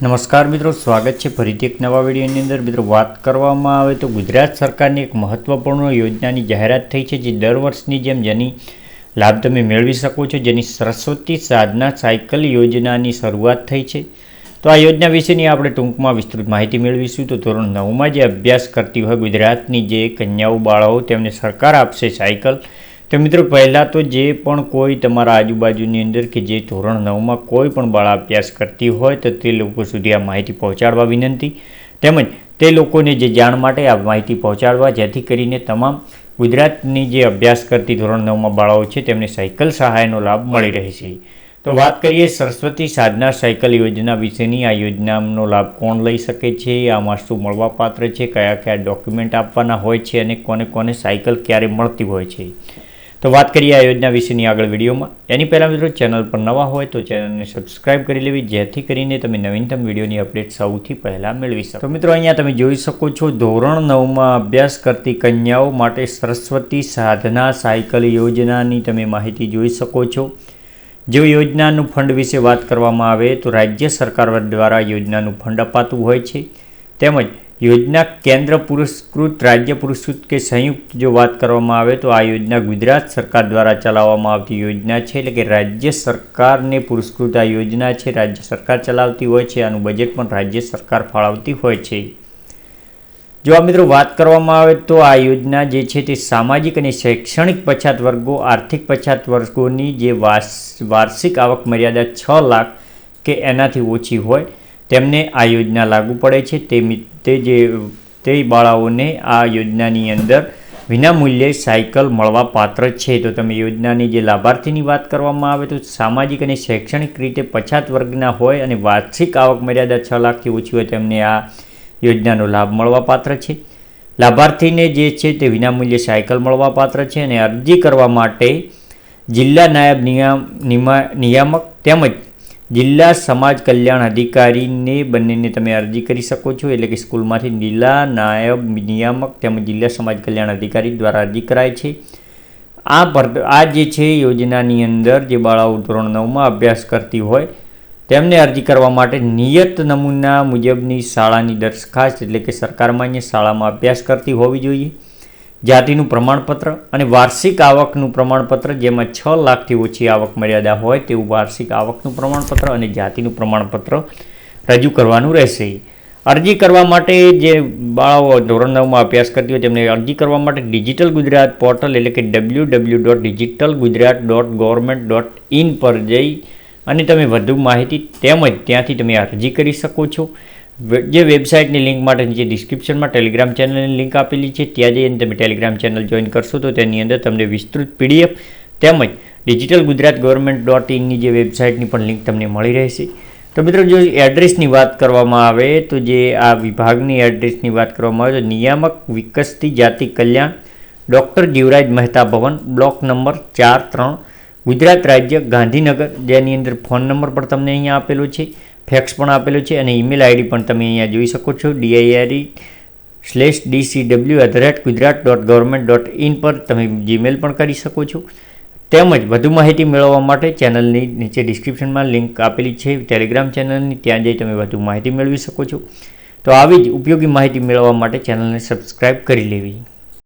નમસ્કાર મિત્રો, સ્વાગત છે ફરીથી એક નવા વિડીયોની અંદર। મિત્રો, વાત કરવામાં આવે તો ગુજરાત સરકારની એક મહત્વપૂર્ણ યોજનાની જાહેરાત થઈ છે, જે દર વર્ષની જેમ જેની લાભ તમે મેળવી શકો છો, જેની સરસ્વતી સાધના સાયકલ યોજનાની શરૂઆત થઈ છે। તો આ યોજના વિશેની આપણે ટૂંકમાં વિસ્તૃત માહિતી મેળવીશું। તો ધોરણ 9માં જે અભ્યાસ કરતી હોય ગુજરાતની જે કન્યાઓ બાળાઓ તેમને સરકાર આપશે સાયકલ। તો મિત્રો, પહેલાં તો જે પણ કોઈ તમારા આજુબાજુની અંદર કે જે ધોરણ 9માં કોઈ પણ બાળા અભ્યાસ કરતી હોય તો તે લોકો સુધી આ માહિતી પહોંચાડવા વિનંતી, તેમજ તે લોકોને જે જાણ માટે આ માહિતી પહોંચાડવા, જેથી કરીને તમામ ગુજરાતની જે અભ્યાસ કરતી ધોરણ 9માં બાળાઓ છે તેમને સાયકલ સહાયનો લાભ મળી રહેશે। તો વાત કરીએ સરસ્વતી સાધના સાયકલ યોજના વિશેની। આ યોજનાનો લાભ કોણ લઈ શકે છે, આમાં શું મળવાપાત્ર છે, કયા કયા ડોક્યુમેન્ટ આપવાના હોય છે અને કોને કોને સાયકલ ક્યારે મળતી હોય છે। તો વાત કરીએ આ યોજના વિશેની આગળ વિડીયોમાં। એની પહેલાં મિત્રો, ચેનલ પર નવા હોય તો ચેનલને સબસ્ક્રાઇબ કરી લેવી, જેથી કરીને તમે નવીનતમ વિડીયોની અપડેટ સૌથી પહેલાં મેળવી શકો। તો મિત્રો, અહીંયા તમે જોઈ શકો છો, ધોરણ 9માં અભ્યાસ કરતી કન્યાઓ માટે સરસ્વતી સાધના સાયકલ યોજનાની તમે માહિતી જોઈ શકો છો। જો યોજનાનું ફંડ વિશે વાત કરવામાં આવે તો રાજ્ય સરકાર દ્વારા યોજનાનું ફંડ અપાતું હોય છે, તેમજ યોજના કેન્દ્ર પુરસ્કૃત, રાજ્ય પુરસ્કૃત કે સંયુક્ત જો વાત કરવામાં આવે તો આ યોજના ગુજરાત સરકાર દ્વારા ચલાવવામાં આવતી યોજના છે, એટલે કે રાજ્ય સરકારને પુરસ્કૃત આ યોજના છે, રાજ્ય સરકાર ચલાવતી હોય છે, આનું બજેટ પણ રાજ્ય સરકાર ફાળવતી હોય છે। જો આ મિત્રો વાત કરવામાં આવે તો આ યોજના જે છે તે સામાજિક અને શૈક્ષણિક પછાત વર્ગો, આર્થિક પછાત વર્ગોની જે વાર્ષિક આવક મર્યાદા 6 લાખ કે એનાથી ઓછી હોય તેમને આ યોજના લાગુ પડે છે। તે બાળાઓને આ યોજનાની અંદર વિનામૂલ્યે સાયકલ મળવા પાત્ર છે। તો તમે યોજનાની જે લાભાર્થીની વાત કરવામાં આવે તો સામાજિક અને શૈક્ષણિક રીતે પછાત વર્ગના હોય અને વાર્ષિક આવક મર્યાદા 6 લાખથી ઓછી હોય તેમને આ યોજનાનો લાભ મળવા પાત્ર છે। લાભાર્થીને જે છે તે વિનામૂલ્યે સાયકલ મળવા પાત્ર છે અને અરજી કરવા માટે જિલ્લા નાયબ નિયામક તેમજ જિલ્લા સમાજ કલ્યાણ અધિકારીને બંનેને તમે અરજી કરી શકો છો, એટલે કે સ્કૂલમાંથી જિલ્લા નાયબ નિયામક તેમજ જિલ્લા સમાજ કલ્યાણ અધિકારી દ્વારા અરજી કરાય છે। આ જે છે યોજનાની અંદર જે બાળાઓ ધોરણ 9માં અભ્યાસ કરતી હોય તેમને અરજી કરવા માટે નિયત નમૂના મુજબની શાળાની દરખાસ્ત, એટલે કે સરકાર માન્ય શાળામાં અભ્યાસ કરતી હોવી જોઈએ, જાતિનું પ્રમાણપત્ર અને વાર્ષિક આવકનું પ્રમાણપત્ર, જેમાં 6 લાખથી ઓછી આવક મર્યાદા હોય તેવું વાર્ષિક આવકનું પ્રમાણપત્ર અને જાતિનું પ્રમાણપત્ર રજૂ કરવાનું રહેશે। અરજી કરવા માટે જે બાળાઓ ધોરણ 9માં અભ્યાસ કરતી હોય તેમને અરજી કરવા માટે ડિજિટલ ગુજરાત પોર્ટલ, એટલે કે www.digitalgujarat.government.in પર જઈ અને તમે વધુ માહિતી તેમજ ત્યાંથી તમે અરજી કરી શકો છો। જે વેબસાઇટની લિંક માટે નીચે ડિસ્ક્રિપ્શનમાં ટેલિગ્રામ ચેનલની લિંક આપેલી છે, ત્યાં જઈને તમે ટેલિગ્રામ ચેનલ જોઈન કરશો તો તેની અંદર તમને વિસ્તૃત PDF તેમજ ડિજિટલ ગુજરાત government.in જે વેબસાઇટની પણ લિંક તમને મળી રહેશે। તો મિત્રો, જો એડ્રેસની વાત કરવામાં આવે તો જે આ વિભાગની એડ્રેસની વાત કરવામાં આવે તો નિયામક વિકસતી જાતિ કલ્યાણ, ડૉક્ટર જીવરાજ મહેતા ભવન, બ્લોક નંબર 4-3, ગુજરાત રાજ્ય, ગાંધીનગર, જેની અંદર ફોન નંબર પણ તમને અહીંયા આપેલો છે, ફેક્સ પણ આપેલો છે અને ઈમેલ આઈડી પણ તમે અહીંયા જોઈ શકો છો, diare/dcw@gujarat.government.in પર તમે જીમેલ પણ કરી શકો છો। તેમજ વધુ માહિતી મેળવવા માટે ચેનલની નીચે ડિસ્ક્રિપ્શનમાં લિંક આપેલી છે ટેલિગ્રામ ચેનલની, ત્યાં જઈ તમે વધુ માહિતી મેળવી શકો છો। તો આવી જ ઉપયોગી માહિતી મેળવવા માટે ચેનલને સબસ્ક્રાઈબ કરી લેવી।